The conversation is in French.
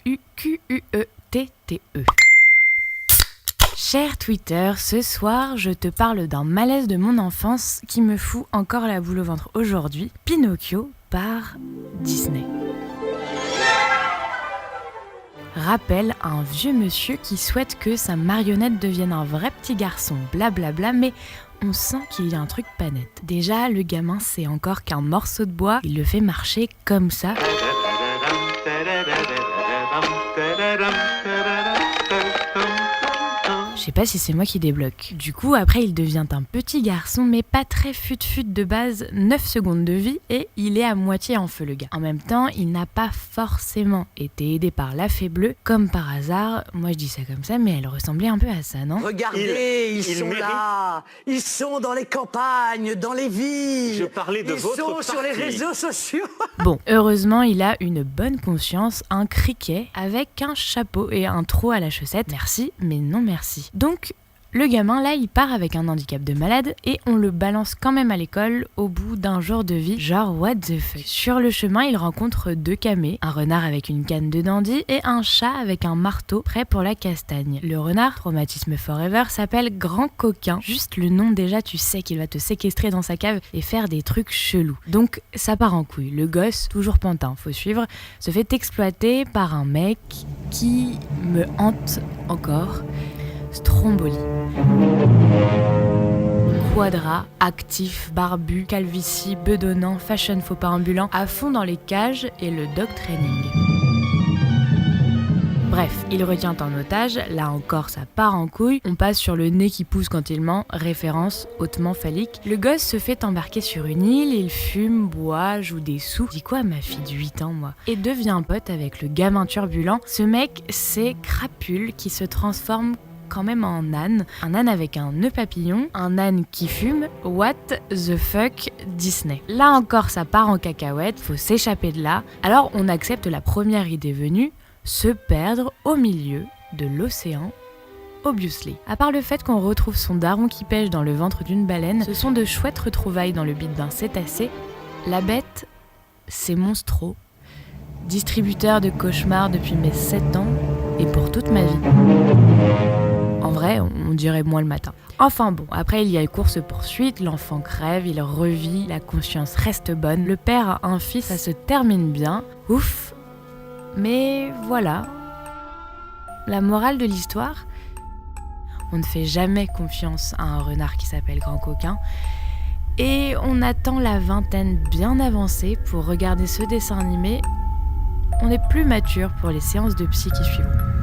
Ukechouquette. Cher Twitter, ce soir, je te parle d'un malaise de mon enfance qui me fout encore la boule au ventre aujourd'hui. Pinocchio par Disney. Rappelle un vieux monsieur qui souhaite que sa marionnette devienne un vrai petit garçon, blablabla, mais on sent qu'il y a un truc pas net. Déjà, le gamin, c'est encore qu'un morceau de bois, il le fait marcher comme ça. Je sais pas si c'est moi qui débloque. Du coup, après, il devient un petit garçon, mais pas très fut-fut de base, 9 secondes de vie, et il est à moitié en feu, le gars. En même temps, il n'a pas forcément été aidé par la fée bleue, comme par hasard. Moi, je dis ça comme ça, mais elle ressemblait un peu à ça, non ? Regardez, ils sont là. Ils sont dans les campagnes, dans les villes. Je parlais de votre parti. Ils sont sur les réseaux sociaux. Bon, heureusement, il a une bonne conscience, un criquet avec un chapeau et un trou à la chaussette. Merci, mais non merci. Donc, le gamin, là, il part avec un handicap de malade et on le balance quand même à l'école au bout d'un jour de vie, genre what the fuck. Sur le chemin, il rencontre 2 camés, un renard avec une canne de dandy et un chat avec un marteau prêt pour la castagne. Le renard, traumatisme forever, s'appelle Grand Coquin. Juste le nom déjà, tu sais qu'il va te séquestrer dans sa cave et faire des trucs chelous. Donc, ça part en couille. Le gosse, toujours pantin, faut suivre, se fait exploiter par un mec qui me hante encore. Stromboli. Quadra, actif, barbu, calvitie, bedonnant, fashion faux pas ambulant, à fond dans les cages et le dog training. Bref, il retient en otage, là encore ça part en couille, on passe sur le nez qui pousse quand il ment, référence hautement phallique. Le gosse se fait embarquer sur une île, il fume, boit, joue des sous, dis quoi à ma fille de 8 ans moi, et devient pote avec le gamin turbulent. Ce mec, c'est Crapule qui se transforme quand même en âne, un âne avec un nœud papillon, un âne qui fume, what the fuck Disney. Là encore ça part en cacahuète, faut s'échapper de là, alors on accepte la première idée venue, se perdre au milieu de l'océan, obviously. À part le fait qu'on retrouve son daron qui pêche dans le ventre d'une baleine, ce sont de chouettes retrouvailles dans le bide d'un cétacé. La bête, c'est Monstro, distributeur de cauchemars depuis mes 7 ans et pour toute ma vie. En vrai, on dirait moins le matin. Enfin bon, après il y a course-poursuite, l'enfant crève, il revit, la conscience reste bonne, le père a un fils, ça se termine bien, ouf. Mais voilà, la morale de l'histoire, on ne fait jamais confiance à un renard qui s'appelle Grand Coquin et on attend la vingtaine bien avancée pour regarder ce dessin animé. On est plus mature pour les séances de psy qui suivront.